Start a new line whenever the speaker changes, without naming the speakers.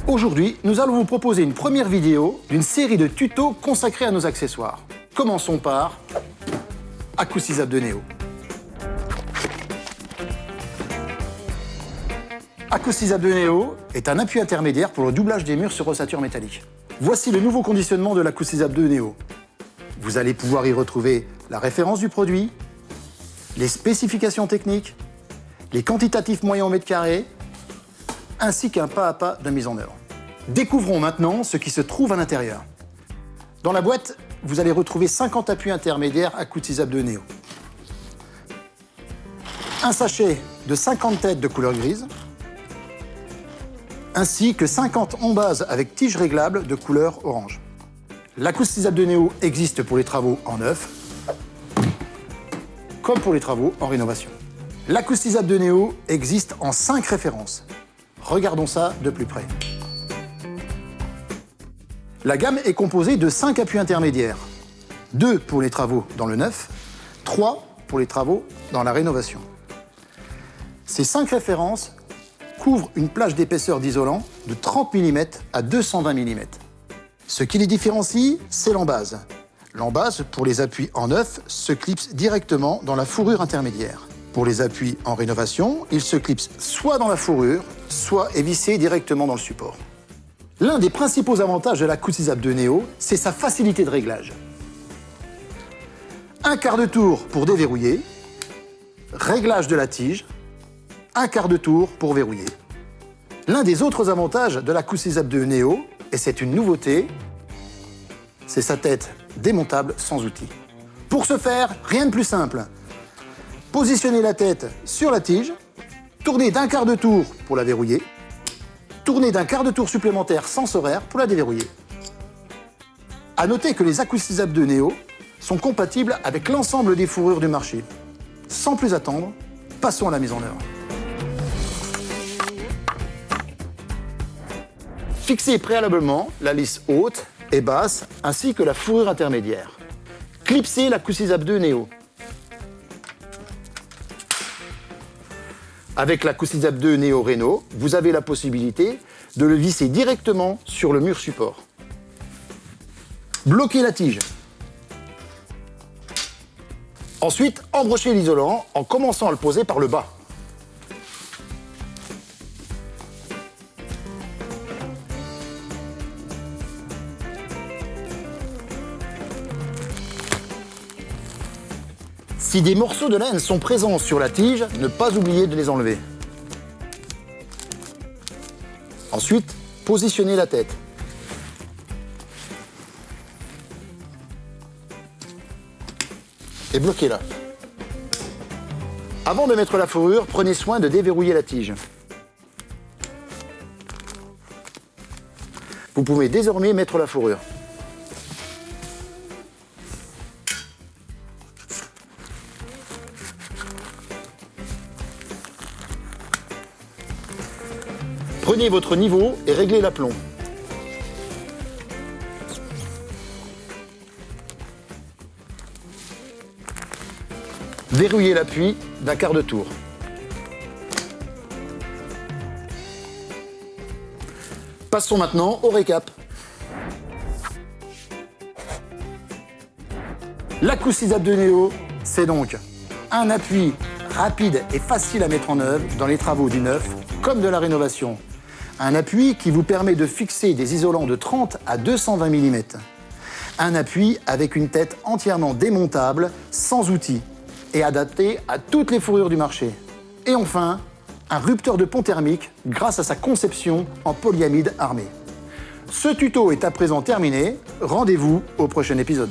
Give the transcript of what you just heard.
Aujourd'hui, nous allons vous proposer une première vidéo d'une série de tutos consacrés à nos accessoires. Commençons par Acoustisable de Neo. Acoustisable de Neo est un appui intermédiaire pour le doublage des murs sur ossature métallique. Voici le nouveau conditionnement de l'Acoustisable de Neo. Vous allez pouvoir y retrouver la référence du produit, les spécifications techniques, les quantitatifs moyens au mètre carré, ainsi qu'un pas à pas de mise en œuvre. Découvrons maintenant ce qui se trouve à l'intérieur. Dans la boîte, vous allez retrouver 50 appuis intermédiaires Acoustisable de Neo. Un sachet de 50 têtes de couleur grise, ainsi que 50 en base avec tige réglable de couleur orange. L'Acoustisable de Neo existe pour les travaux en neuf, comme pour les travaux en rénovation. L'Acoustisable de Neo existe en 5 références. Regardons ça de plus près. La gamme est composée de 5 appuis intermédiaires. 2 pour les travaux dans le neuf, 3 pour les travaux dans la rénovation. Ces 5 références couvrent une plage d'épaisseur d'isolant de 30 mm à 220 mm. Ce qui les différencie, c'est l'embase. L'embase, pour les appuis en neuf, se clipse directement dans la fourrure intermédiaire. Pour les appuis en rénovation, il se clipse soit dans la fourrure, soit est vissé directement dans le support. L'un des principaux avantages de l'Acoustisable de Neo, c'est sa facilité de réglage. Un quart de tour pour déverrouiller, réglage de la tige, un quart de tour pour verrouiller. L'un des autres avantages de l'Acoustisable de Neo, et c'est une nouveauté, c'est sa tête démontable sans outil. Pour ce faire, rien de plus simple. Positionnez la tête sur la tige, tournez d'un quart de tour pour la verrouiller, tournez d'un quart de tour supplémentaire sens horaire pour la déverrouiller. A noter que les Acoustisables de Neo sont compatibles avec l'ensemble des fourrures du marché. Sans plus attendre, passons à la mise en œuvre. Fixez préalablement la lisse haute et basse ainsi que la fourrure intermédiaire. Clipsez l'Acoustisable de Neo. Avec l'Acoustisable de Neo Reno, vous avez la possibilité de le visser directement sur le mur support. Bloquez la tige. Ensuite, embrochez l'isolant en commençant à le poser par le bas. Si des morceaux de laine sont présents sur la tige, ne pas oublier de les enlever. Ensuite, positionnez la tête. Et bloquez-la. Avant de mettre la fourrure, prenez soin de déverrouiller la tige. Vous pouvez désormais mettre la fourrure. Prenez votre niveau et réglez l'aplomb. Verrouillez l'appui d'un quart de tour. Passons maintenant au récap. L'Acoustisable de Neo, c'est donc un appui rapide et facile à mettre en œuvre dans les travaux du neuf comme de la rénovation. Un appui qui vous permet de fixer des isolants de 30 à 220 mm. Un appui avec une tête entièrement démontable, sans outils, et adapté à toutes les fourrures du marché. Et enfin, un rupteur de pont thermique grâce à sa conception en polyamide armé. Ce tuto est à présent terminé. Rendez-vous au prochain épisode.